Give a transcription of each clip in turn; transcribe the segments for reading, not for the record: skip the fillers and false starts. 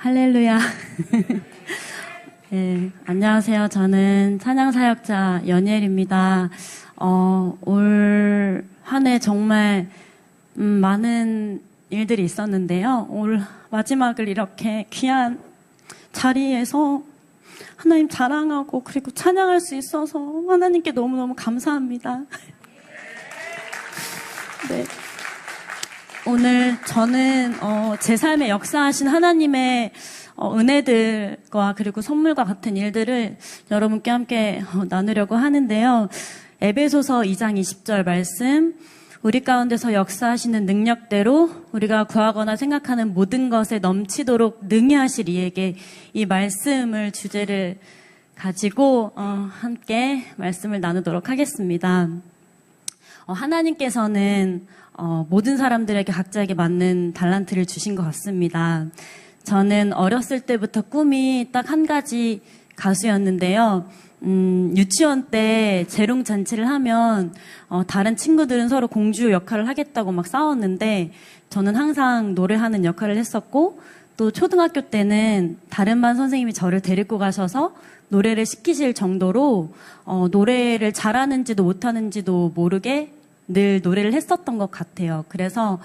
할렐루야. 네, 안녕하세요. 저는 찬양사역자 연예일입니다. 올 한 해 정말 많은 일들이 있었는데요. 올 마지막을 이렇게 귀한 자리에서 하나님 자랑하고 그리고 찬양할 수 있어서 하나님께 너무너무 감사합니다. 네. 오늘 저는 제 삶에 역사하신 하나님의 은혜들과 그리고 선물과 같은 일들을 여러분께 함께 나누려고 하는데요. 에베소서 2장 20절 말씀, 우리 가운데서 역사하시는 능력대로 우리가 구하거나 생각하는 모든 것에 넘치도록 능히 하실 이에게, 이 말씀을 주제를 가지고 함께 말씀을 나누도록 하겠습니다. 하나님께서는 모든 사람들에게 각자에게 맞는 달란트를 주신 것 같습니다. 저는 어렸을 때부터 꿈이 딱 한 가지 가수였는데요. 유치원 때 재롱 잔치를 하면 다른 친구들은 서로 공주 역할을 하겠다고 막 싸웠는데 저는 항상 노래하는 역할을 했었고, 또 초등학교 때는 다른 반 선생님이 저를 데리고 가셔서 노래를 시키실 정도로 노래를 잘하는지도 못하는지도 모르게 늘 노래를 했었던 것 같아요. 그래서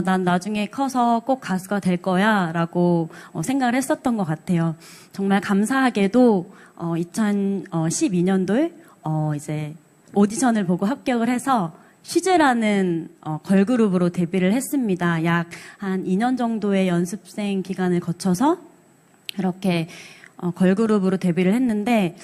난 나중에 커서 꼭 가수가 될 거야 라고 생각을 했었던 것 같아요. 정말 감사하게도 2012년도에 이제 오디션을 보고 합격을 해서 슈즈라는 걸그룹으로 데뷔를 했습니다. 약 한 2년 정도의 연습생 기간을 거쳐서 이렇게 걸그룹으로 데뷔를 했는데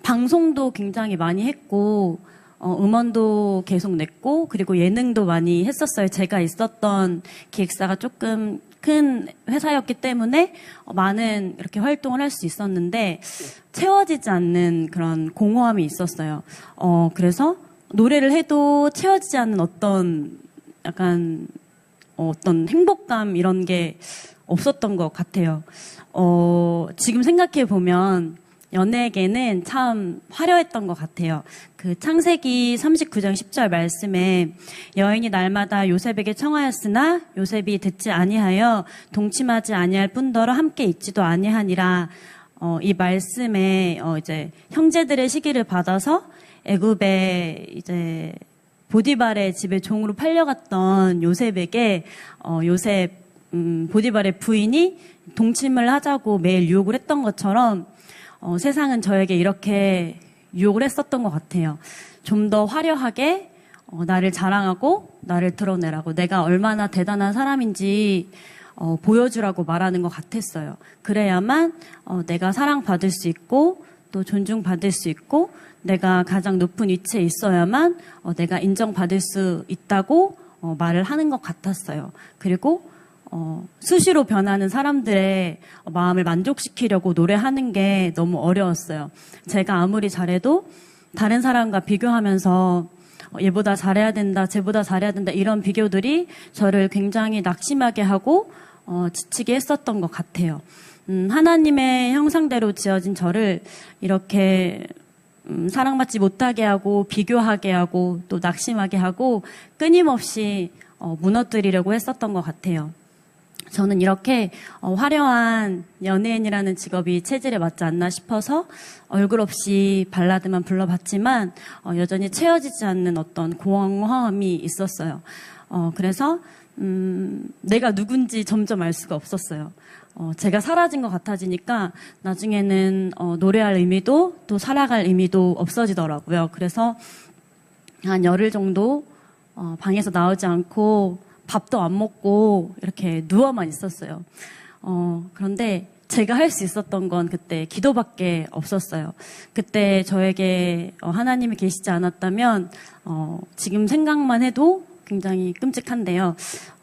방송도 굉장히 많이 했고 음원도 계속 냈고 그리고 예능도 많이 했었어요. 제가 있었던 기획사가 조금 큰 회사였기 때문에 많은 이렇게 활동을 할 수 있었는데 채워지지 않는 그런 공허함이 있었어요. 그래서 노래를 해도 채워지지 않는 어떤 약간 어떤 행복감 이런 게 없었던 것 같아요. 지금 생각해 보면 연예계는 참 화려했던 것 같아요. 그 창세기 39장 10절 말씀에 여인이 날마다 요셉에게 청하였으나 요셉이 듣지 아니하여 동침하지 아니할 뿐더러 함께 있지도 아니하니라. 이 말씀에 이제 형제들의 시기를 받아서 애굽에 이제 보디발의 집에 종으로 팔려갔던 요셉에게 보디발의 부인이 동침을 하자고 매일 유혹을 했던 것처럼 세상은 저에게 이렇게 유혹을 했었던 것 같아요. 좀 더 화려하게 나를 자랑하고 나를 드러내라고, 내가 얼마나 대단한 사람인지 보여주라고 말하는 것 같았어요. 그래야만 내가 사랑받을 수 있고 또 존중받을 수 있고 내가 가장 높은 위치에 있어야만 내가 인정받을 수 있다고 말을 하는 것 같았어요. 그리고 수시로 변하는 사람들의 마음을 만족시키려고 노래하는 게 너무 어려웠어요. 제가 아무리 잘해도 다른 사람과 비교하면서 얘보다 잘해야 된다, 쟤보다 잘해야 된다, 이런 비교들이 저를 굉장히 낙심하게 하고 지치게 했었던 것 같아요. 하나님의 형상대로 지어진 저를 이렇게 사랑받지 못하게 하고 비교하게 하고 또 낙심하게 하고 끊임없이 무너뜨리려고 했었던 것 같아요. 저는 이렇게 화려한 연예인이라는 직업이 체질에 맞지 않나 싶어서 얼굴 없이 발라드만 불러봤지만 여전히 채워지지 않는 어떤 공허함이 있었어요. 그래서 내가 누군지 점점 알 수가 없었어요. 제가 사라진 것 같아지니까 나중에는 노래할 의미도 또 살아갈 의미도 없어지더라고요. 그래서 한 열흘 정도 방에서 나오지 않고 밥도 안 먹고 이렇게 누워만 있었어요. 그런데 제가 할 수 있었던 건 그때 기도밖에 없었어요. 그때 저에게 하나님이 계시지 않았다면 지금 생각만 해도 굉장히 끔찍한데요.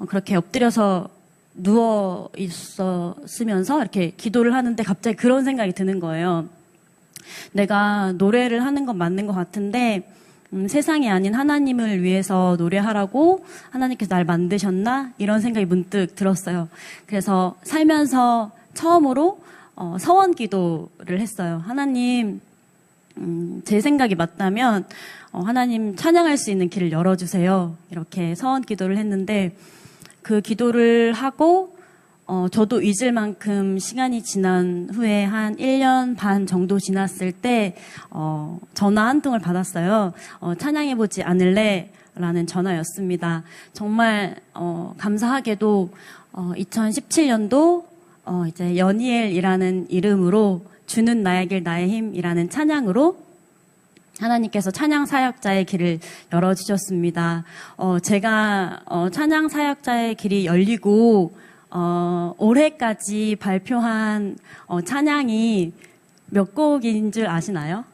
그렇게 엎드려서 누워 있었으면서 이렇게 기도를 하는데 갑자기 그런 생각이 드는 거예요. 내가 노래를 하는 건 맞는 것 같은데 세상이 아닌 하나님을 위해서 노래하라고 하나님께서 날 만드셨나? 이런 생각이 문득 들었어요. 그래서 살면서 처음으로 서원 기도를 했어요. 하나님, 제 생각이 맞다면 하나님 찬양할 수 있는 길을 열어주세요. 이렇게 서원 기도를 했는데 그 기도를 하고 저도 잊을 만큼 시간이 지난 후에 한 1년 반 정도 지났을 때, 전화 한 통을 받았어요. 찬양해보지 않을래? 라는 전화였습니다. 정말, 감사하게도, 2017년도, 이제 연이엘이라는 이름으로 주는 나의 길 나의 힘이라는 찬양으로 하나님께서 찬양 사역자의 길을 열어주셨습니다. 제가, 찬양 사역자의 길이 열리고, 올해까지 발표한 찬양이 몇 곡인 줄 아시나요?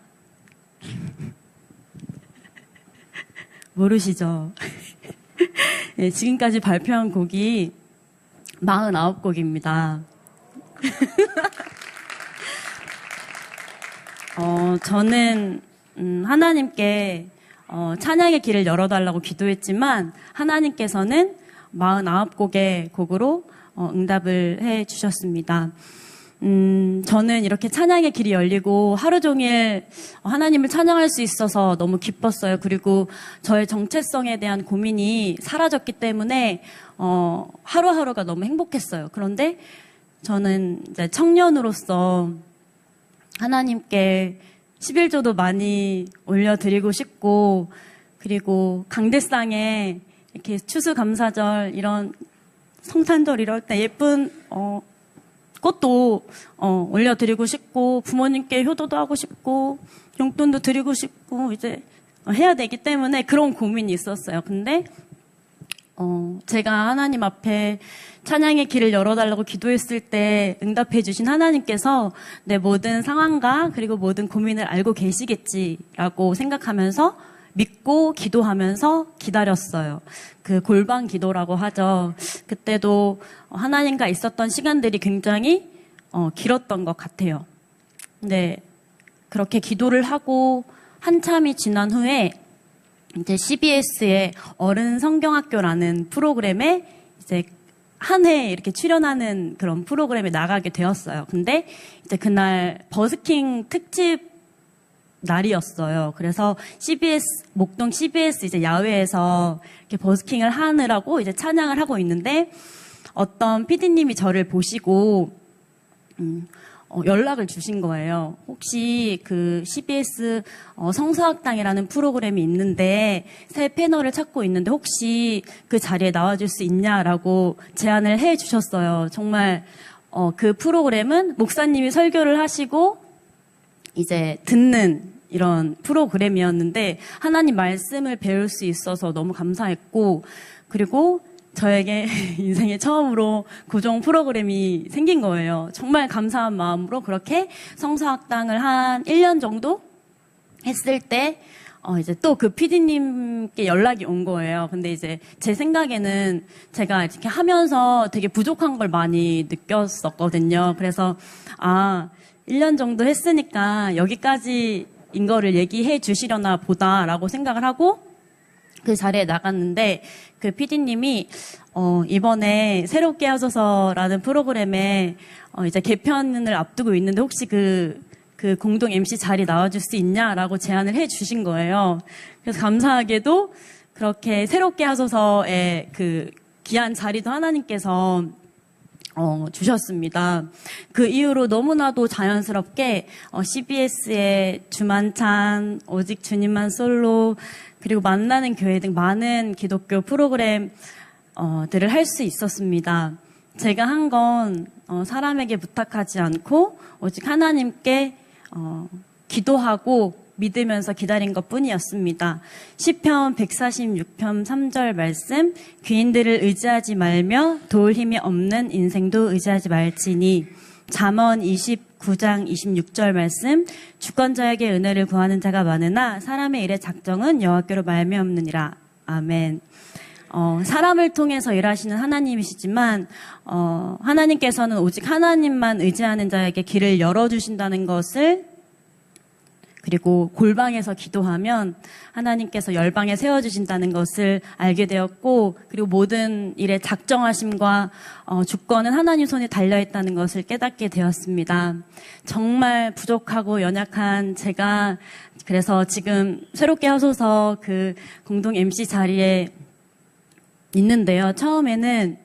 모르시죠? 네, 지금까지 발표한 곡이 49곡입니다. 저는 하나님께 찬양의 길을 열어달라고 기도했지만 하나님께서는 49곡의 곡으로 응답을 해 주셨습니다. 저는 이렇게 찬양의 길이 열리고 하루 종일 하나님을 찬양할 수 있어서 너무 기뻤어요. 그리고 저의 정체성에 대한 고민이 사라졌기 때문에 하루하루가 너무 행복했어요. 그런데 저는 이제 청년으로서 하나님께 11조도 많이 올려드리고 싶고, 그리고 강대상에 이렇게 추수감사절 이런 성탄절 이럴 때 예쁜 꽃도 올려드리고 싶고, 부모님께 효도도 하고 싶고, 용돈도 드리고 싶고 이제 해야 되기 때문에 그런 고민이 있었어요. 근데 제가 하나님 앞에 찬양의 길을 열어달라고 기도했을 때 응답해 주신 하나님께서 내 모든 상황과 그리고 모든 고민을 알고 계시겠지라고 생각하면서 믿고 기도하면서 기다렸어요. 그 골방 기도라고 하죠. 그때도 하나님과 있었던 시간들이 굉장히 길었던 것 같아요. 근데 그렇게 기도를 하고 한참이 지난 후에 이제 CBS의 어른 성경학교라는 프로그램에 이제 한 해 이렇게 출연하는 그런 프로그램에 나가게 되었어요. 근데 이제 그날 버스킹 특집 날이었어요. 그래서 목동 CBS 이제 야외에서 이렇게 버스킹을 하느라고 이제 찬양을 하고 있는데 어떤 PD님이 저를 보시고, 연락을 주신 거예요. 혹시 그 CBS 성서학당이라는 프로그램이 있는데 새 패널을 찾고 있는데 혹시 그 자리에 나와줄 수 있냐라고 제안을 해 주셨어요. 정말 그 프로그램은 목사님이 설교를 하시고 이제 듣는 이런 프로그램이었는데 하나님 말씀을 배울 수 있어서 너무 감사했고, 그리고 저에게 인생에 처음으로 고정 프로그램이 생긴 거예요. 정말 감사한 마음으로 그렇게 성서학당을 한 1년 정도 했을 때 이제 또 그 PD님께 연락이 온 거예요. 근데 이제 제 생각에는 제가 이렇게 하면서 되게 부족한 걸 많이 느꼈었거든요. 그래서 1년 정도 했으니까 여기까지인 거를 얘기해 주시려나 보다라고 생각을 하고 그 자리에 나갔는데 그 PD님이 이번에 새롭게 하소서라는 프로그램에 이제 개편을 앞두고 있는데 혹시 그 공동 MC 자리 나와줄 수 있냐라고 제안을 해 주신 거예요. 그래서 감사하게도 그렇게 새롭게 하소서의 그 귀한 자리도 하나님께서 주셨습니다. 그 이후로 너무나도 자연스럽게 CBS의 주만찬, 오직 주님만 솔로, 그리고 만나는 교회 등 많은 기독교 프로그램들을 할 수 있었습니다. 제가 한 건 사람에게 부탁하지 않고 오직 하나님께 기도하고 믿으면서 기다린 것뿐이었습니다. 시편 146편 3절 말씀, 귀인들을 의지하지 말며 도울 힘이 없는 인생도 의지하지 말지니, 잠언 29장 26절 말씀, 주권자에게 은혜를 구하는 자가 많으나 사람의 일의 작정은 여호와께로 말미암느니라. 아멘. 사람을 통해서 일하시는 하나님이시지만 하나님께서는 오직 하나님만 의지하는 자에게 길을 열어주신다는 것을, 그리고 골방에서 기도하면 하나님께서 열방에 세워주신다는 것을 알게 되었고, 그리고 모든 일의 작정하심과 주권은 하나님 손에 달려있다는 것을 깨닫게 되었습니다. 정말 부족하고 연약한 제가 그래서 지금 새롭게 하소서 그 공동 MC 자리에 있는데요. 처음에는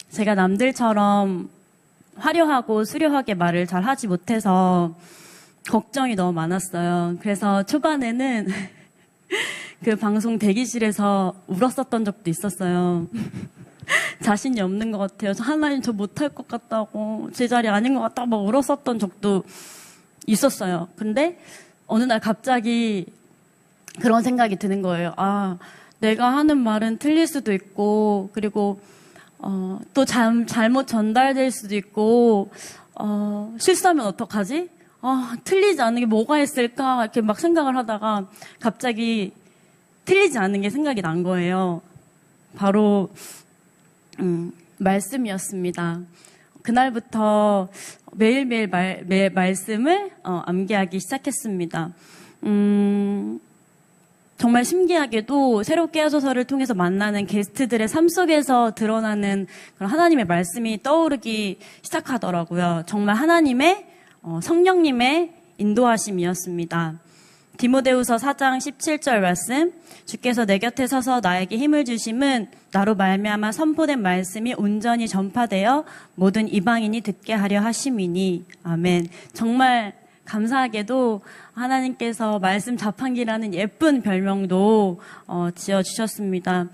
제가 남들처럼 화려하고 수려하게 말을 잘 하지 못해서 걱정이 너무 많았어요. 그래서 초반에는 그 방송 대기실에서 울었었던 적도 있었어요. 자신이 없는 것 같아요. 하나님 저 못할 것 같다고, 제 자리 아닌 것 같다고 막 울었었던 적도 있었어요. 근데 어느 날 갑자기 그런 생각이 드는 거예요. 아, 내가 하는 말은 틀릴 수도 있고, 그리고 또 잘못 전달될 수도 있고, 실수하면 어떡하지? 틀리지 않는 게 뭐가 있을까? 이렇게 막 생각을 하다가 갑자기 틀리지 않는 게 생각이 난 거예요. 바로 말씀이었습니다. 그날부터 매일매일 말씀을 암기하기 시작했습니다. 정말 신기하게도 새롭게 하소서를 통해서 만나는 게스트들의 삶 속에서 드러나는 그런 하나님의 말씀이 떠오르기 시작하더라고요. 정말 하나님의 성령님의 인도하심이었습니다. 디모데후서 4장 17절 말씀, 주께서 내 곁에 서서 나에게 힘을 주심은 나로 말미암아 선포된 말씀이 온전히 전파되어 모든 이방인이 듣게 하려 하심이니. 아멘. 정말 감사하게도 하나님께서 말씀 자판기라는 예쁜 별명도 지어주셨습니다.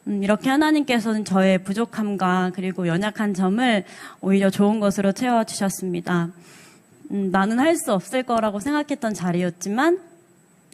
이렇게 하나님께서는 저의 부족함과 그리고 연약한 점을 오히려 좋은 것으로 채워주셨습니다. 나는 할 수 없을 거라고 생각했던 자리였지만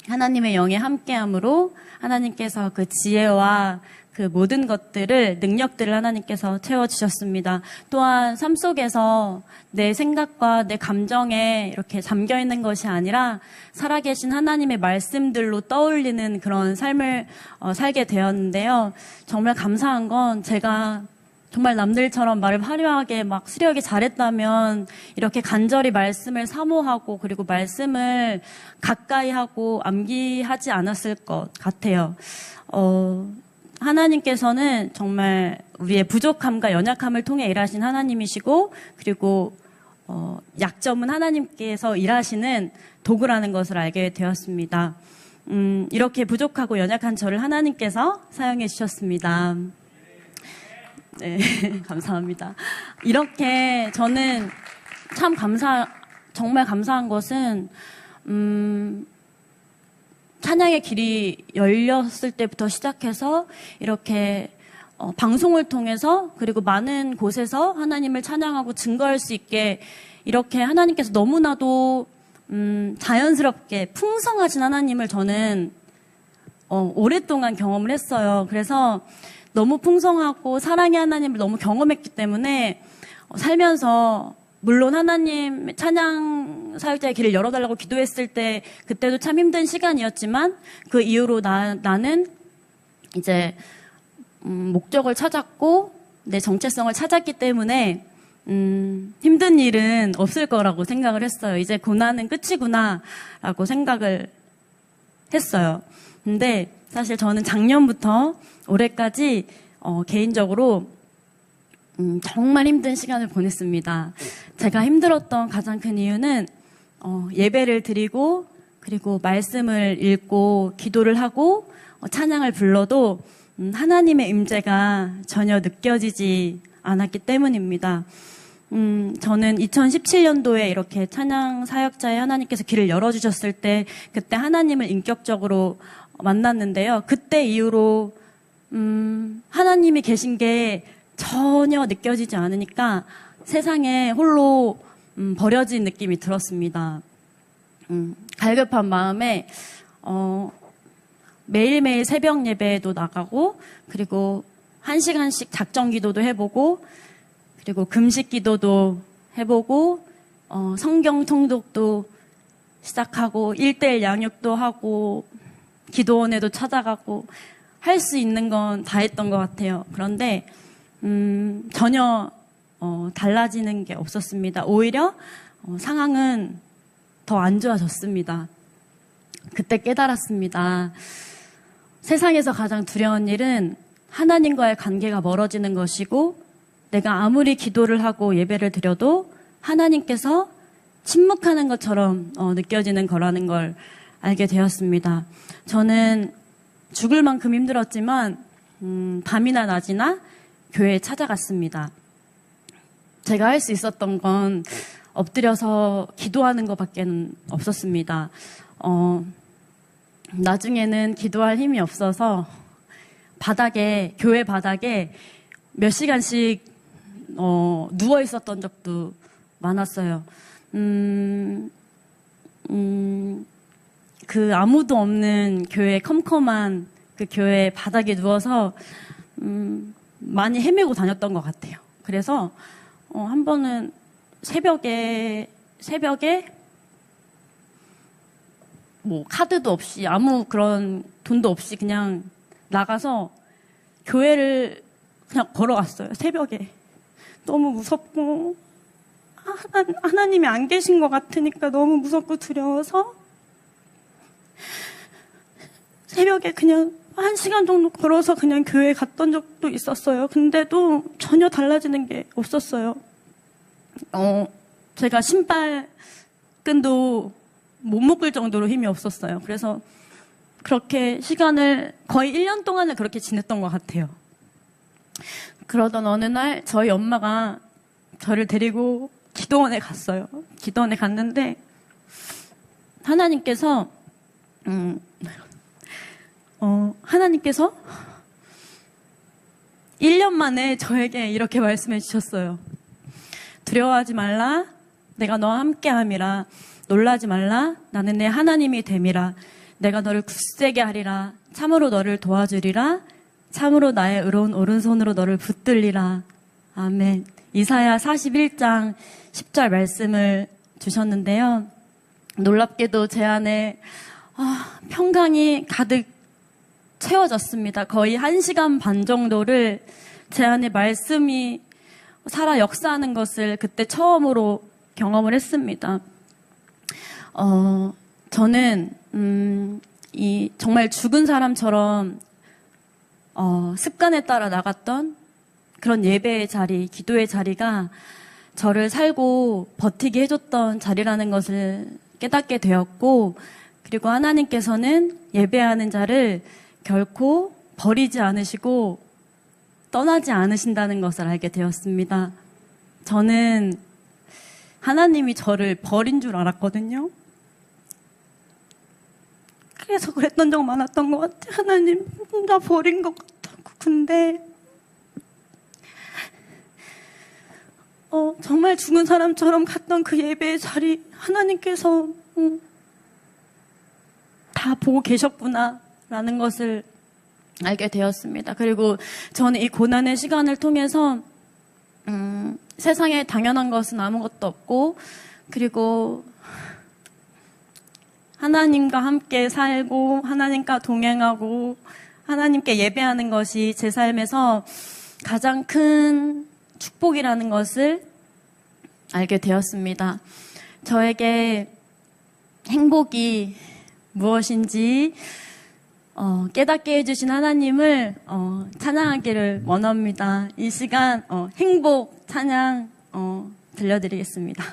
하나님의 영의 함께함으로 하나님께서 그 지혜와 그 모든 것들을, 능력들을 하나님께서 채워주셨습니다. 또한 삶 속에서 내 생각과 내 감정에 이렇게 잠겨있는 것이 아니라 살아계신 하나님의 말씀들로 떠올리는 그런 삶을 살게 되었는데요. 정말 감사한 건 제가 정말 남들처럼 말을 화려하게 막 수려하게 잘했다면 이렇게 간절히 말씀을 사모하고 그리고 말씀을 가까이 하고 암기하지 않았을 것 같아요. 하나님께서는 정말 우리의 부족함과 연약함을 통해 일하신 하나님이시고 그리고 약점은 하나님께서 일하시는 도구라는 것을 알게 되었습니다. 이렇게 부족하고 연약한 저를 하나님께서 사용해 주셨습니다. 네, 감사합니다. 이렇게 저는 참 정말 감사한 것은 찬양의 길이 열렸을 때부터 시작해서 이렇게 방송을 통해서 그리고 많은 곳에서 하나님을 찬양하고 증거할 수 있게 이렇게 하나님께서 너무나도 자연스럽게 풍성하신 하나님을 저는 오랫동안 경험을 했어요. 그래서 너무 풍성하고 사랑의 하나님을 너무 경험했기 때문에 살면서 물론 하나님 찬양 사역자의 길을 열어달라고 기도했을 때 그때도 참 힘든 시간이었지만 그 이후로 나는 이제 목적을 찾았고 내 정체성을 찾았기 때문에 힘든 일은 없을 거라고 생각을 했어요. 이제 고난은 끝이구나 라고 생각을 했어요. 근데 사실 저는 작년부터 올해까지 개인적으로 정말 힘든 시간을 보냈습니다. 제가 힘들었던 가장 큰 이유는 예배를 드리고 그리고 말씀을 읽고 기도를 하고 찬양을 불러도 하나님의 임재가 전혀 느껴지지 않았기 때문입니다. 저는 2017년도에 이렇게 찬양 사역자의 하나님께서 길을 열어주셨을 때 그때 하나님을 인격적으로 만났는데요. 그때 이후로 하나님이 계신 게 전혀 느껴지지 않으니까 세상에 홀로 버려진 느낌이 들었습니다. 갈급한 마음에 매일매일 새벽 예배에도 나가고 그리고 1시간씩 작정 기도도 해보고 그리고 금식 기도도 해보고 성경 통독도 시작하고 1:1 양육도 하고 기도원에도 찾아가고 할 수 있는 건 다 했던 것 같아요. 그런데 전혀 달라지는 게 없었습니다. 오히려 상황은 더 안 좋아졌습니다. 그때 깨달았습니다. 세상에서 가장 두려운 일은 하나님과의 관계가 멀어지는 것이고 내가 아무리 기도를 하고 예배를 드려도 하나님께서 침묵하는 것처럼 느껴지는 거라는 걸 알게 되었습니다. 저는 죽을 만큼 힘들었지만 밤이나 낮이나 교회에 찾아갔습니다. 제가 할 수 있었던 건 엎드려서 기도하는 것밖에 없었습니다. 나중에는 기도할 힘이 없어서 교회 바닥에 몇 시간씩 누워 있었던 적도 많았어요. 그 아무도 없는 교회, 컴컴한 그 교회 바닥에 누워서 많이 헤매고 다녔던 것 같아요. 그래서 한 번은 새벽에 뭐 카드도 없이 아무 그런 돈도 없이 그냥 나가서 교회를 그냥 걸어갔어요. 새벽에. 너무 무섭고 하나님이 안 계신 것 같으니까 너무 무섭고 두려워서 새벽에 그냥 1시간 정도 걸어서 그냥 교회에 갔던 적도 있었어요. 근데도 전혀 달라지는 게 없었어요. 제가 신발끈도 못 묶을 정도로 힘이 없었어요. 그래서 그렇게 시간을 거의 1년 동안을 그렇게 지냈던 것 같아요. 그러던 어느 날 저희 엄마가 저를 데리고 기도원에 갔어요. 기도원에 갔는데 하나님께서 1년 만에 저에게 이렇게 말씀해 주셨어요. 두려워하지 말라. 내가 너와 함께함이라. 놀라지 말라. 나는 내 하나님이 됨이라. 내가 너를 굳세게 하리라. 참으로 너를 도와주리라. 참으로 나의 의로운 오른손으로 너를 붙들리라. 아멘. 이사야 41장 10절 말씀을 주셨는데요. 놀랍게도 제 안에 평강이 가득 채워졌습니다. 거의 1시간 반 정도를 제 안에 말씀이 살아 역사하는 것을 그때 처음으로 경험을 했습니다. 저는 정말 죽은 사람처럼 습관에 따라 나갔던 그런 예배의 자리, 기도의 자리가 저를 살고 버티게 해줬던 자리라는 것을 깨닫게 되었고, 그리고 하나님께서는 예배하는 자를 결코 버리지 않으시고 떠나지 않으신다는 것을 알게 되었습니다. 저는 하나님이 저를 버린 줄 알았거든요. 그래서 그랬던 적 많았던 것 같아요. 하나님, 나 버린 것 같다고. 근데 정말 죽은 사람처럼 갔던 그 예배의 자리, 하나님께서 다 보고 계셨구나라는 것을 알게 되었습니다. 그리고 저는 이 고난의 시간을 통해서 세상에 당연한 것은 아무것도 없고, 그리고 하나님과 함께 살고 하나님과 동행하고 하나님께 예배하는 것이 제 삶에서 가장 큰 축복이라는 것을 알게 되었습니다. 저에게 행복이 무엇인지 깨닫게 해주신 하나님을 찬양하기를 원합니다. 이 시간 행복 찬양 들려드리겠습니다.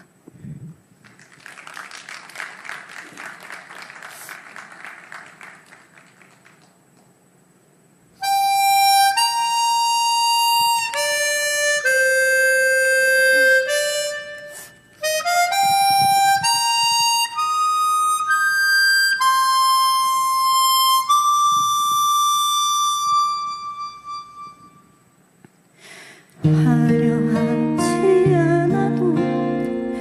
화려하지 않아도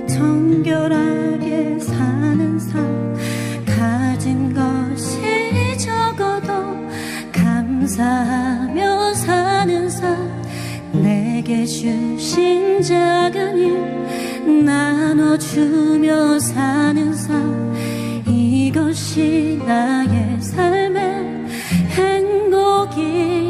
정결하게 사는 삶, 가진 것이 적어도 감사하며 사는 삶, 내게 주신 작은 일 나눠주며 사는 삶, 이것이 나의 삶의 행복이라오.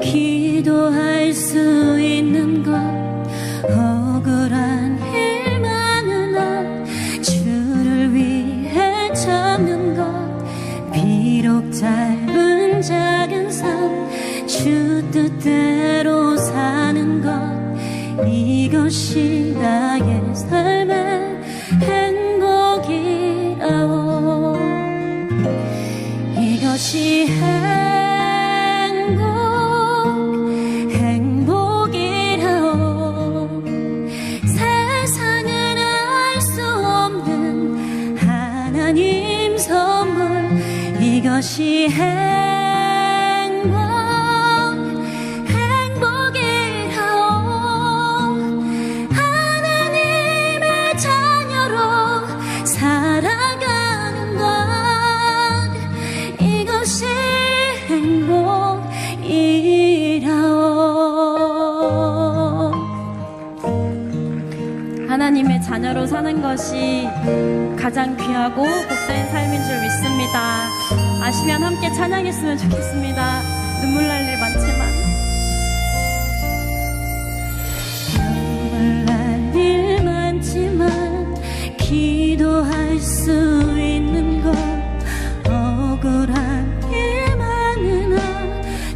기도할 수 있는 것, 억울한 일 많으나 주를 위해 참는 것, 비록 짧은 작은 삶 주 뜻대로 사는 것, 이것이 나의 삶의 행복이라오. 이것이 이것이 행복이라오. 세상은 알 수 없는 하나님 선물. 이것이 행복이라오. 하나님의 자녀로 살아가는 것. 이것이 행복이라오. 하나님의 자녀로 사는 것이 가장 귀하고 복된 삶인 줄 믿습니다. 아시면 함께 찬양했으면 좋겠습니다. 눈물 날 일 많지만. 눈물 날 일 많지만 기도할 수 있는 것. 억울한 일 많으나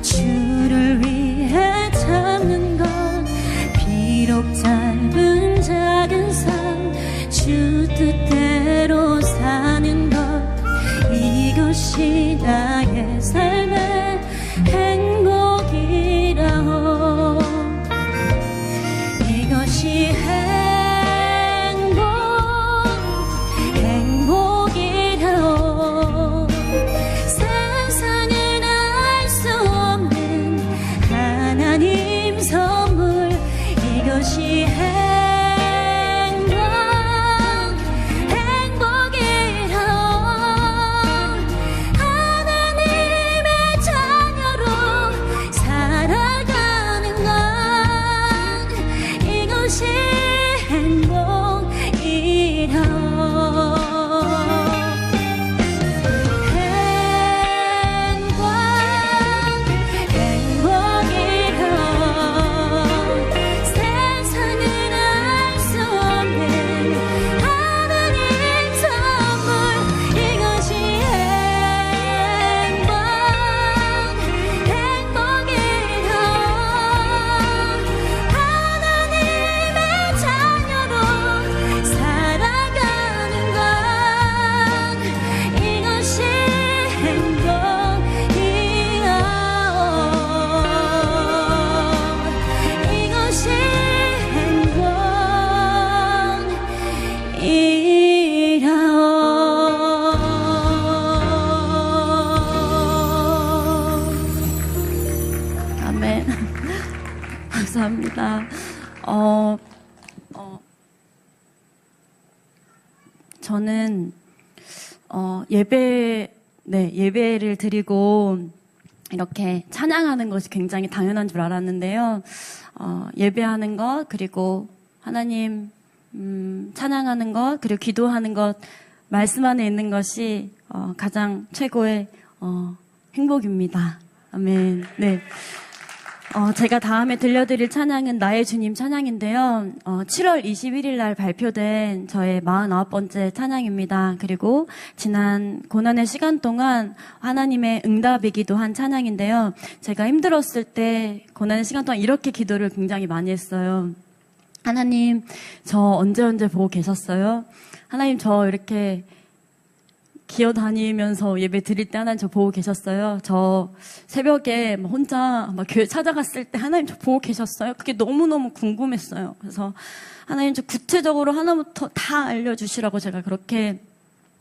주를 위해 참는 것. 비록 짧은 작은 삶 주 뜻대로 사는 것. 이것이 나의 삶의 행복이라오. 이것이 행복이라오. 세상은 알 수 없는 하나님 선물. 이것이 감사합니다. 저는 예배를 드리고 이렇게 찬양하는 것이 굉장히 당연한 줄 알았는데요. 예배하는 것, 그리고 하나님 찬양하는 것, 그리고 기도하는 것, 말씀 안에 있는 것이 가장 최고의 행복입니다. 아멘. 네. 제가 다음에 들려드릴 찬양은 나의 주님 찬양인데요. 7월 21일 날 발표된 저의 49번째 찬양입니다. 그리고 지난 고난의 시간 동안 하나님의 응답이기도 한 찬양인데요. 제가 힘들었을 때 고난의 시간 동안 이렇게 기도를 굉장히 많이 했어요. 하나님, 저 언제 보고 계셨어요? 하나님, 저 이렇게 기어다니면서 예배 드릴 때 하나님 저 보고 계셨어요? 저 새벽에 혼자 교회 찾아갔을 때 하나님 저 보고 계셨어요? 그게 너무너무 궁금했어요. 그래서 하나님 저 구체적으로 하나부터 다 알려주시라고 제가 그렇게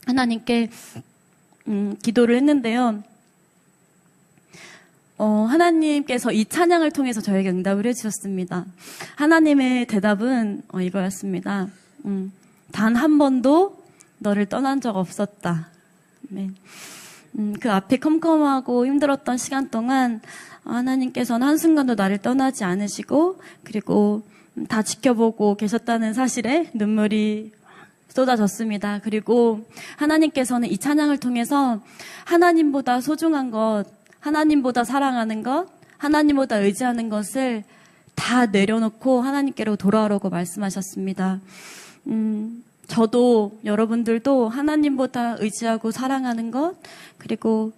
하나님께 기도를 했는데요. 하나님께서 이 찬양을 통해서 저에게 응답을 해주셨습니다. 하나님의 대답은 이거였습니다. 단 한 번도 너를 떠난 적 없었다. 그 앞에 컴컴하고 힘들었던 시간 동안 하나님께서는 한순간도 나를 떠나지 않으시고 그리고 다 지켜보고 계셨다는 사실에 눈물이 쏟아졌습니다. 그리고 하나님께서는 이 찬양을 통해서 하나님보다 소중한 것, 하나님보다 사랑하는 것, 하나님보다 의지하는 것을 다 내려놓고 하나님께로 돌아오라고 말씀하셨습니다. 저도 여러분들도 하나님보다 의지하고 사랑하는 것, 그리고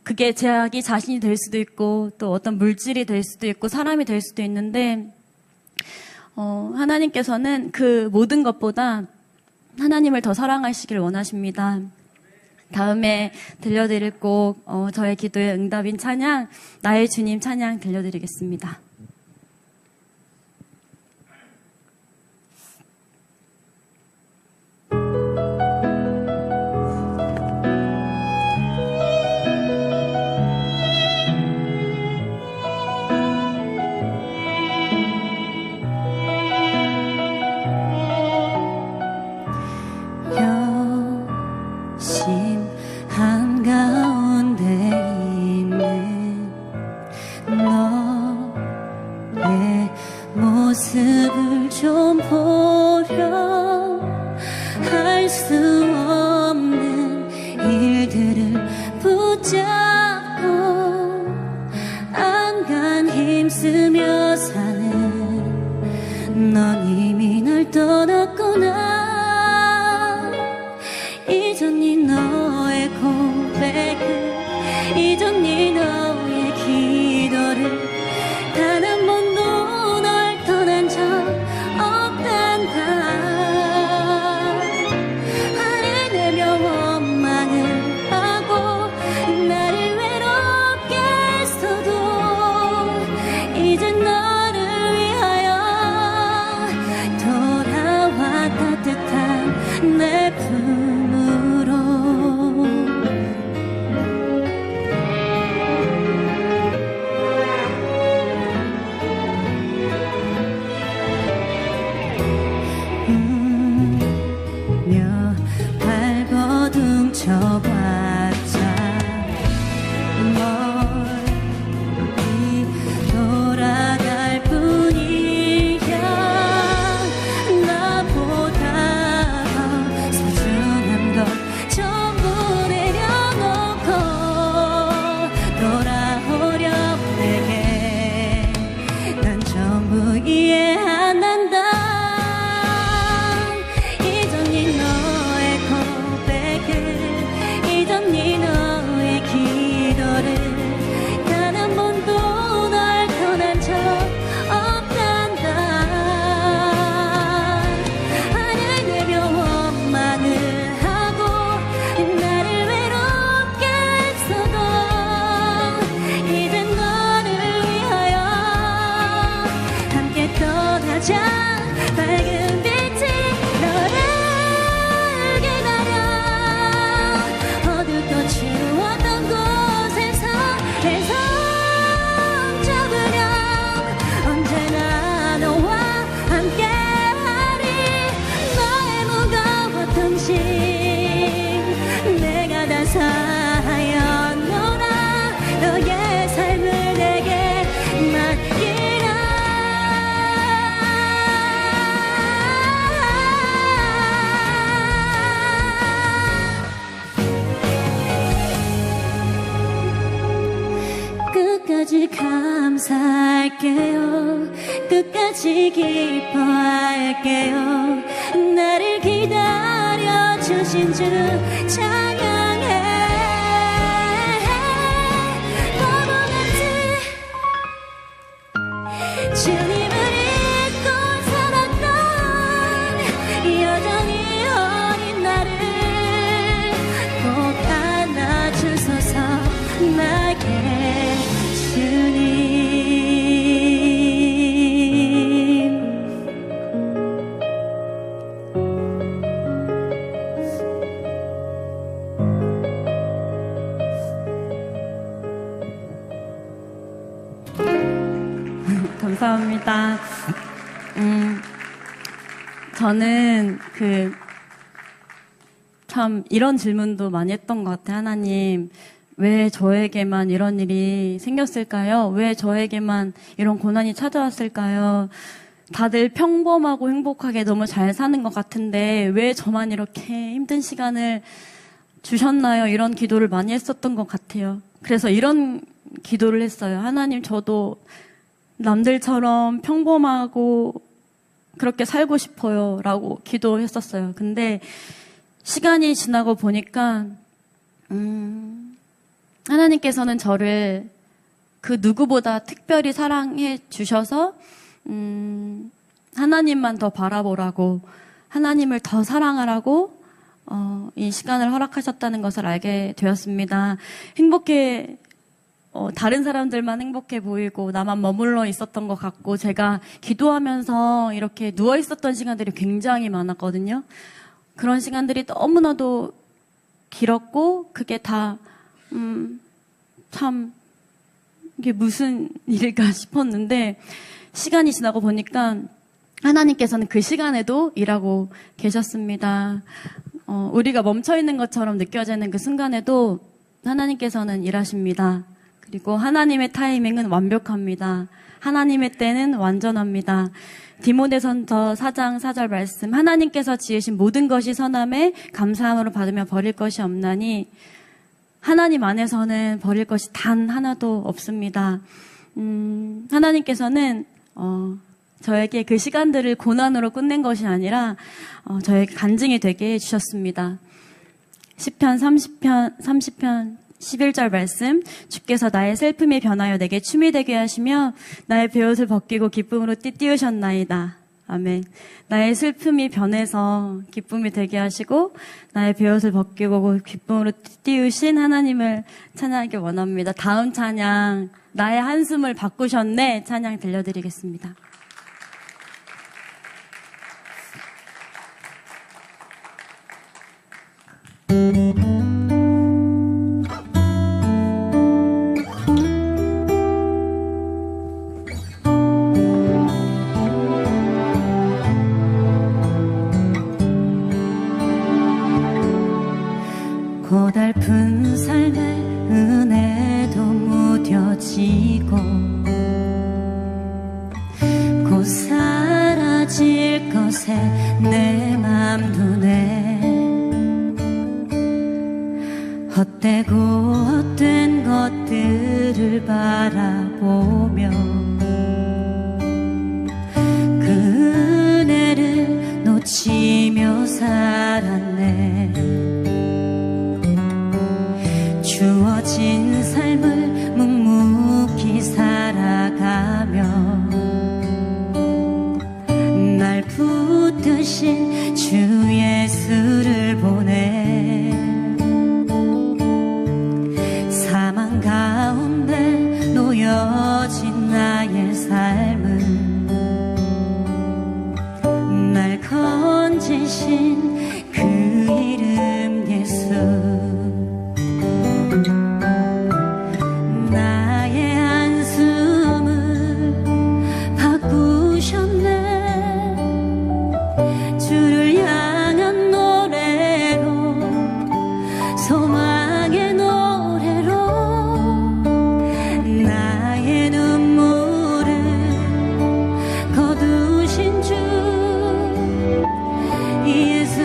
그게 자기 자신이 될 수도 있고 또 어떤 물질이 될 수도 있고 사람이 될 수도 있는데 하나님께서는 그 모든 것보다 하나님을 더 사랑하시길 원하십니다. 다음에 들려드릴 곡, 저의 기도의 응답인 찬양, 나의 주님 찬양 들려드리겠습니다. 여심 한가운데 있는 너의 모습을 좀 보려 할 수 없는 일들을 붙잡고 안간 힘쓰며 사는 넌 이미 날 떠났구나. 잊었니 너의 고백을, 잊었니 너의 기도를, 단 한 번도 널 떠난 적 없단다. 화를 내며 원망을 하고 나를 외롭게 했어도 이젠 너를 위하여 돌아와 따뜻한 내 품으로. 며 발버둥 쳐봤자 멀리 돌아갈 뿐이야. 나보다 더 소중한 것 전부 내려놓고 돌아오려 내게 난 전부 이해 안 한다. 잊었니 너의 고백을, 잊었니 너의 기도를, 단 한 번도 널 떠난 적 없단다. 화를 내며 원망을 하고 나를 외롭게 했어도 이젠 너를 위하여 함께 떠나자. 밝은 빛이 너를 기다려. 어둡고 추웠던 곳에서 내 손 잡으렴. 언제나 너와 함께하리. 너의 무거웠던 짐 내가 다 사하였노라. 너의 삶을 내게 맡기라. 끝까지 감사할게요. 끝까지 기뻐할게요. 나를 기다려 주신 주 찬양해. 바보같이 주님을 잊고 살았던 여전히 어린 나를 꼭 안아주소서. 나에게 주님. 감사합니다. 저는 참 이런 질문도 많이 했던 것 같아요. 하나님, 왜 저에게만 이런 일이 생겼을까요? 왜 저에게만 이런 고난이 찾아왔을까요? 다들 평범하고 행복하게 너무 잘 사는 것 같은데 왜 저만 이렇게 힘든 시간을 주셨나요? 이런 기도를 많이 했었던 것 같아요. 그래서 이런 기도를 했어요. 하나님, 저도 남들처럼 평범하고 그렇게 살고 싶어요 라고 기도했었어요. 근데 시간이 지나고 보니까 하나님께서는 저를 그 누구보다 특별히 사랑해 주셔서 하나님만 더 바라보라고, 하나님을 더 사랑하라고 이 시간을 허락하셨다는 것을 알게 되었습니다. 다른 사람들만 행복해 보이고 나만 머물러 있었던 것 같고 제가 기도하면서 이렇게 누워 있었던 시간들이 굉장히 많았거든요. 그런 시간들이 너무나도 길었고 그게 다 참 이게 무슨 일일까 싶었는데 시간이 지나고 보니까 하나님께서는 그 시간에도 일하고 계셨습니다. 우리가 멈춰 있는 것처럼 느껴지는 그 순간에도 하나님께서는 일하십니다. 그리고 하나님의 타이밍은 완벽합니다. 하나님의 때는 완전합니다. 디모데전서 4장 4절 말씀, 하나님께서 지으신 모든 것이 선함에 감사함으로 받으며 버릴 것이 없나니 하나님 안에서는 버릴 것이 단 하나도 없습니다. 하나님께서는 저에게 그 시간들을 고난으로 끝낸 것이 아니라 저에게 간증이 되게 해주셨습니다. 시편 30편 11절 말씀, 주께서 나의 슬픔이 변하여 내게 춤이 되게 하시며 나의 베옷을 벗기고 기쁨으로 띠띠우셨나이다. 아멘. 나의 슬픔이 변해서 기쁨이 되게 하시고 나의 베옷을 벗기고 기쁨으로 띠띠우신 하나님을 찬양하기 원합니다. 다음 찬양, 나의 한숨을 바꾸셨네 찬양 들려드리겠습니다. 고달픈 삶의 은혜도 무뎌지고 곧 사라질 것에 내 맘도 내 헛되고 헛된 것들을 바라보며 그 은혜를 놓치며 살았네. 주어진 삶을 묵묵히 살아가며 날 붙드신 주 예수를 보내 사망 가운데 놓여진 나의 삶은 날 건지신 그 이름 예수, 나의 한숨을 바꾸셨네. 주를 향한 노래로, 소망의 노래로 나의 눈물을 거두신 주 예수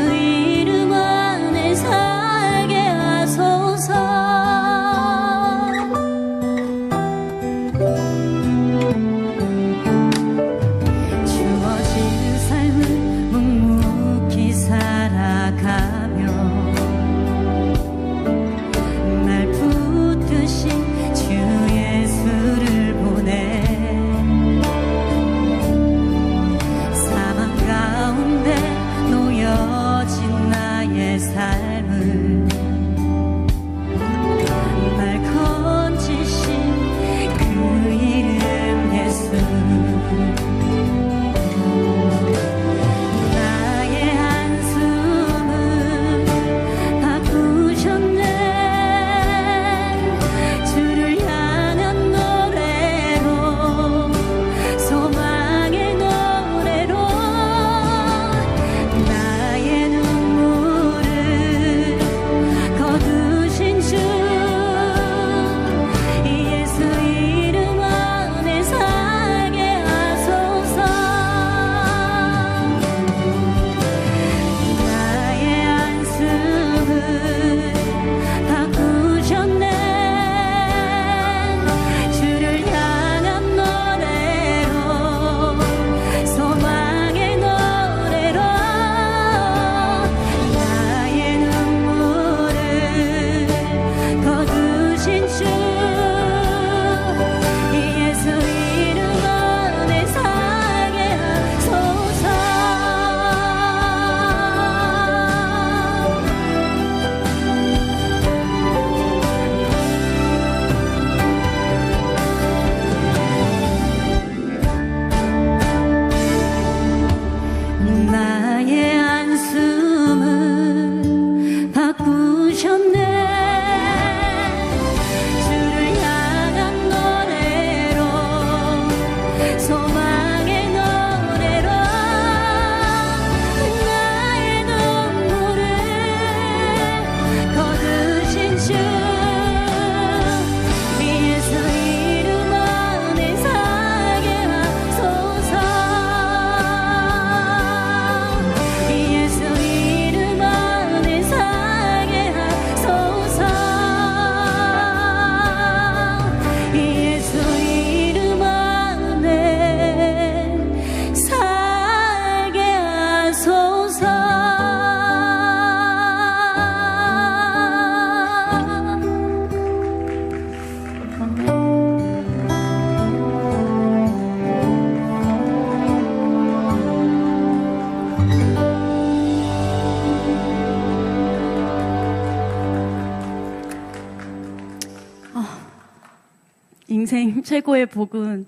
인생 최고의 복은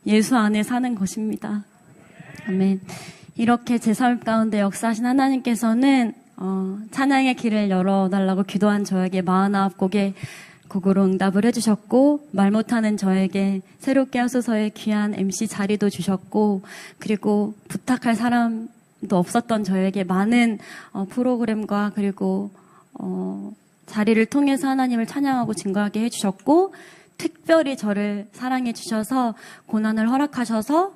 예수 안에 사는 것입니다. 아멘. 이렇게 제 삶 가운데 역사하신 하나님께서는 찬양의 길을 열어달라고 기도한 저에게 49곡의 곡으로 응답을 해주셨고, 말 못하는 저에게 새롭게 하소서의 귀한 MC 자리도 주셨고, 그리고 부탁할 사람도 없었던 저에게 많은 프로그램과 그리고 자리를 통해서 하나님을 찬양하고 증거하게 해주셨고, 특별히 저를 사랑해 주셔서 고난을 허락하셔서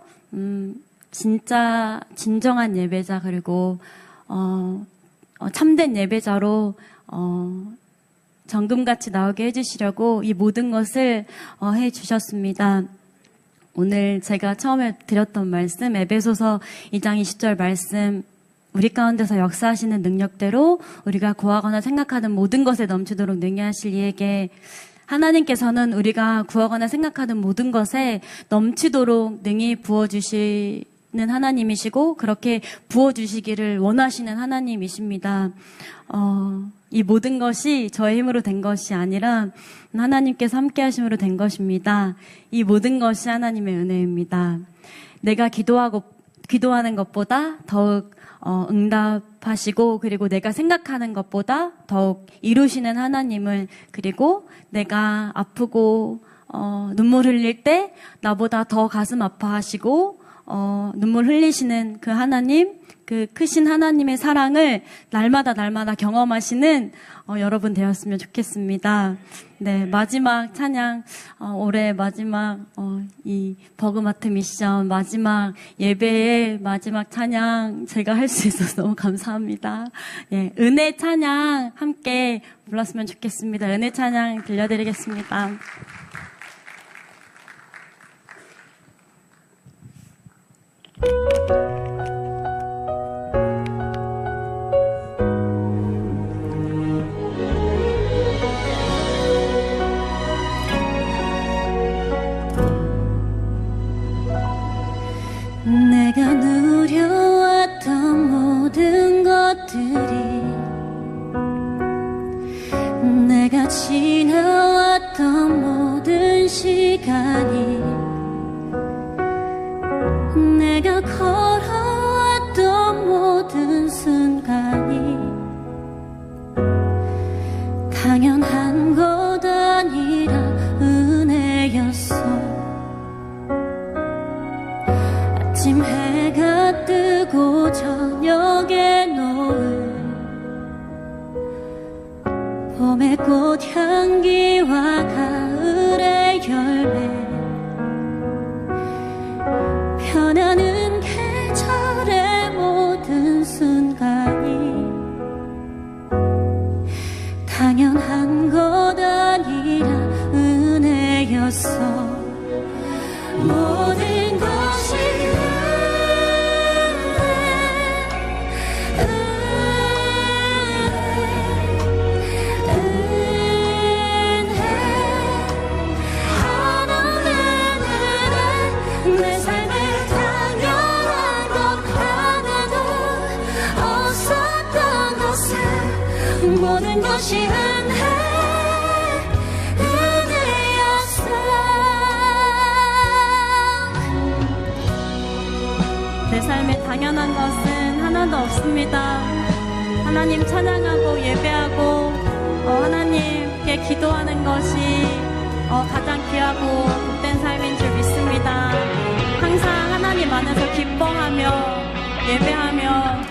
진짜 진정한 예배자, 그리고 참된 예배자로 정금같이 나오게 해주시려고 이 모든 것을 해주셨습니다. 오늘 제가 처음에 드렸던 말씀, 에베소서 2장 20절 말씀, 우리 가운데서 역사하시는 능력대로 우리가 구하거나 생각하는 모든 것에 넘치도록 능히하실 이에게, 하나님께서는 우리가 구하거나 생각하는 모든 것에 넘치도록 능히 부어주시는 하나님이시고, 그렇게 부어주시기를 원하시는 하나님이십니다. 이 모든 것이 저의 힘으로 된 것이 아니라 하나님께서 함께 하심으로 된 것입니다. 이 모든 것이 하나님의 은혜입니다. 내가 기도하는 것보다 더욱 응답하시고, 그리고 내가 생각하는 것보다 더욱 이루시는 하나님을, 그리고 내가 아프고 눈물 흘릴 때 나보다 더 가슴 아파하시고 눈물 흘리시는 그 하나님, 그 크신 하나님의 사랑을 날마다 경험하시는 여러분 되었으면 좋겠습니다. 네, 마지막 찬양, 올해 마지막 이 버그마트 미션 마지막 예배의 마지막 찬양 제가 할 수 있어서 너무 감사합니다. 예, 은혜 찬양 함께 불렀으면 좋겠습니다. 은혜 찬양 들려드리겠습니다. 내가 누려왔던 모든 것들이, 내가 지나왔던 모든 시간이, 내가 걸어왔던 모든 순간이 당연한 것 아니라 은혜였어. 아침 해가 뜨고 저녁에 노을, 봄의 꽃향기와 가을의 열매, 변하는 계절의 모든 순간이 당연한 것 아니라 은혜였어. 모든 것이 모든 것이 은혜였어. 내 삶에 당연한 것은 하나도 없습니다. 하나님 찬양하고 예배하고 하나님께 기도하는 것이 가장 귀하고 복된 삶인 줄 믿습니다. 항상 하나님 안에서 기뻐하며 예배하며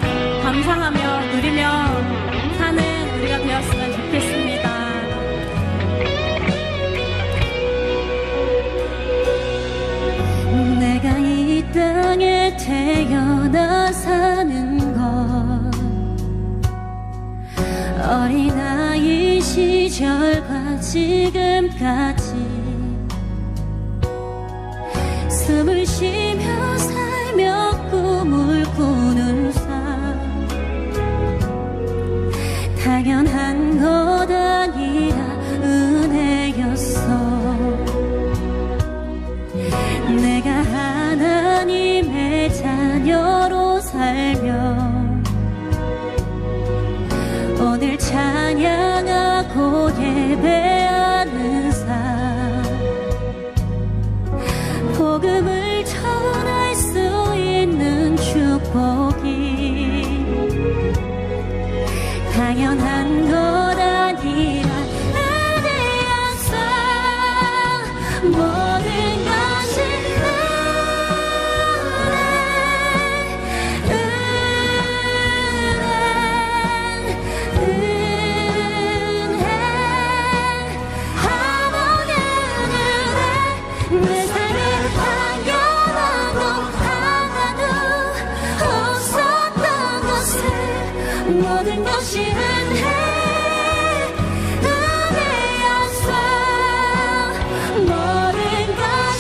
감사하며 누리며 사는 우리가 되었으면 좋겠습니다. 내가 이 땅에 태어나 사는 건 어린아이 시절과 지금까지 숨을 쉬며 살며 꿈을 꾸는 삶, 당연한 것 아니라 은혜였어. 자녀로 살며 오늘 찬양하고 예배하는 삶 복음을 전할 수 있는 축복이 당연한 것 아니라 은혜한 삶 모든 것이 내 삶을 당연하고 하나도 없었던 것을 모든 것이 은혜한 삶 모든 것이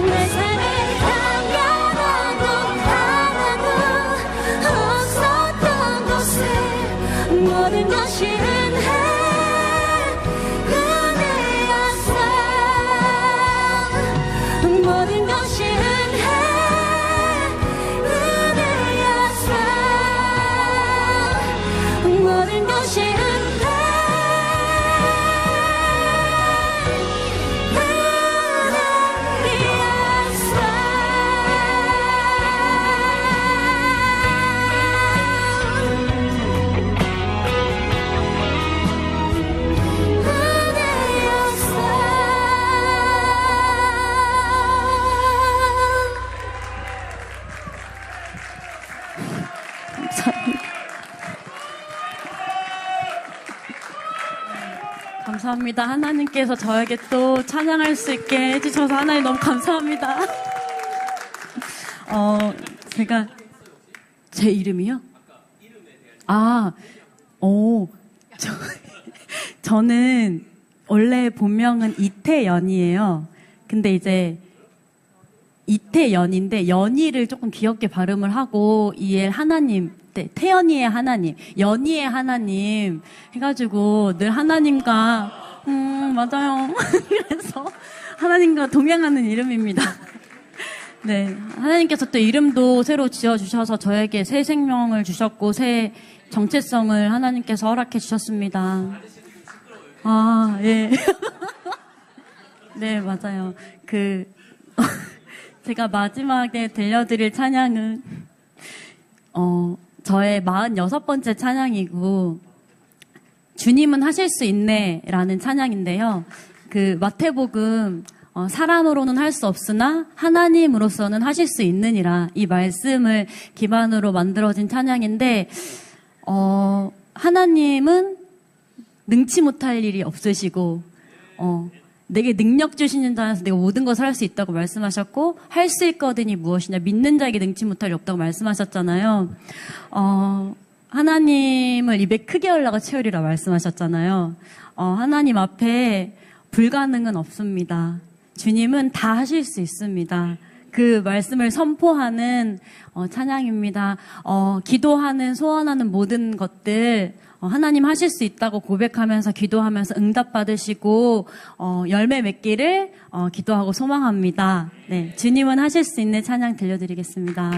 내 삶을 당연하고 하나도 없었던 것을 모든 것이 은혜한 삶 모든 것이 은혜한 삶 모든 것이 감사합니다. 하나님께서 저에게 또 찬양할 수 있게 해주셔서 하나님 너무 감사합니다. 제가 제 이름이요? 저는 원래 본명은 이태연이에요. 근데 이제 이태연인데 연희를 조금 귀엽게 발음을 하고 이엘 하나님, 태연이의 하나님, 연희의 하나님 해가지고 늘 하나님과 맞아요. 그래서 하나님과 동행하는 이름입니다. 네, 하나님께서 또 이름도 새로 지어주셔서 저에게 새 생명을 주셨고 새 정체성을 하나님께서 허락해 주셨습니다. 예. 네, 맞아요. 제가 마지막에 들려드릴 찬양은 저의 46번째 찬양이고 주님은 하실 수 있네 라는 찬양인데요. 마태복음 사람으로는 할 수 없으나 하나님으로서는 하실 수 있느니라 이 말씀을 기반으로 만들어진 찬양인데 하나님은 능치 못할 일이 없으시고 내게 능력 주시는 자에서 내가 모든 것을 할 수 있다고 말씀하셨고 할 수 있거든이 무엇이냐 믿는 자에게 능치 못할 일이 없다고 말씀하셨잖아요. 하나님을 입에 크게 열라가 채우리라 말씀하셨잖아요. 하나님 앞에 불가능은 없습니다. 주님은 다 하실 수 있습니다. 그 말씀을 선포하는 찬양입니다. 기도하는 소원하는 모든 것들 하나님 하실 수 있다고 고백하면서 기도하면서 응답받으시고 열매 맺기를 기도하고 소망합니다. 네, 주님은 하실 수 있는 찬양 들려드리겠습니다.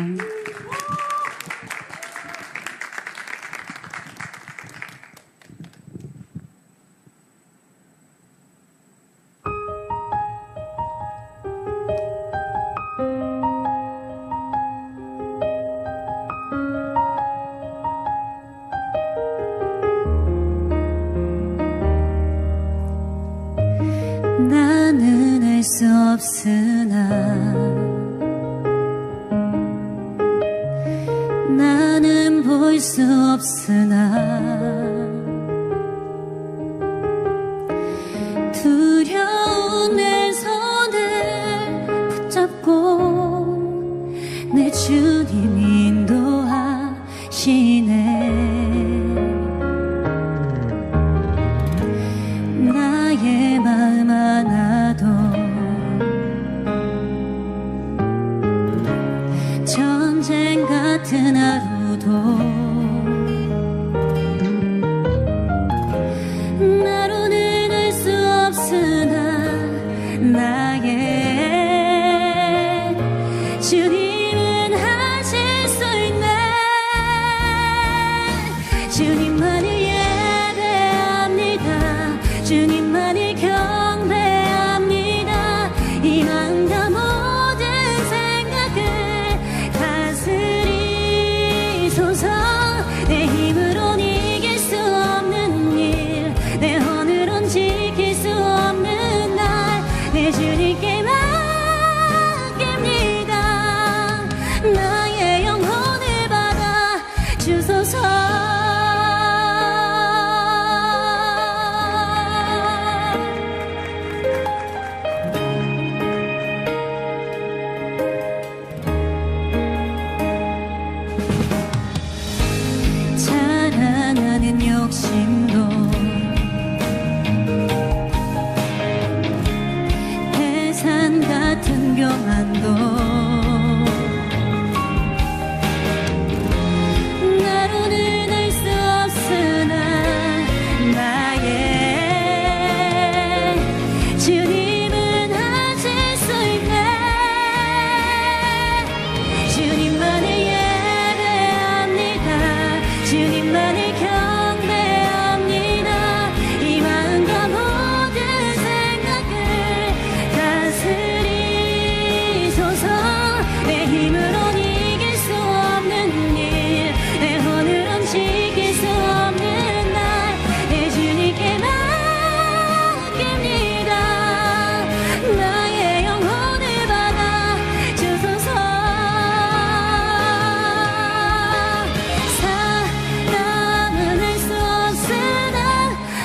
나는 알 수 없으나 나는 볼 수 없으나 두려운 내 손을 붙잡고 내 주님 인도하시네. 나의 마음 하나도 전쟁 같은 하루도 나로는 알 수 없으나 나의 주님은 하실 수 있네. 주님만을 예배합니다. 주님만을 경배합니다. 이 마음과 모든 생각을 다스리소서. 내 힘으론 이길 수 없는 일, 내 혼으론 지킬 수 없는 날, 내 주님께 맡깁니다. 나의 영혼을 받아 주소서. 자랑하는 욕심도 해산 같은 교만도 나로는 알 수 없으나 나의 주님은 하실 수 있네. 주님만을 예배합니다. 주님만을 경배합니다. 이 마음과 모든 생각을 다스리소서. 내 힘으론 이길 수 없는 일, 내 혼으론 지킬 수 없는 날, 내 주님께 맡깁니다. 나의 영혼을 받아 주소서. 사랑은 할 수 없으나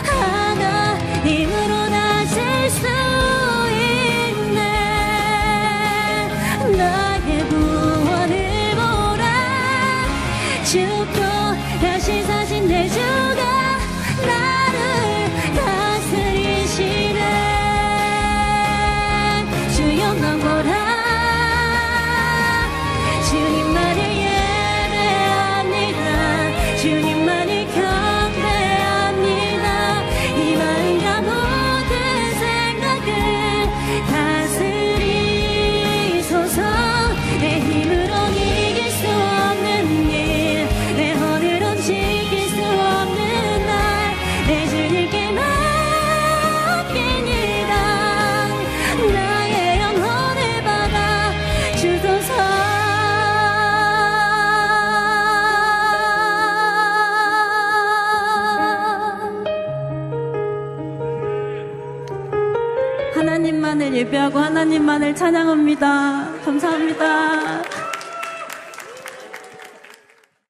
하나님으로 나실 수 있네. 나의 구원을 보라. 죽고 다시 사신 내 주가 나를 다스리시네. 주 영광 보라. 주님만을 예배합니다. 주님만을 경배합니다. 이 마음과 모든 생각을 다스리소서. 내 힘으론 이길 수 없는 일, 내 혼으론 지킬 수 없는 날, 내 주님께 맡깁니다. 나의 영혼을 받아 주소서. 하나님만을 예배하고 하나님만을 찬양합니다. 감사합니다.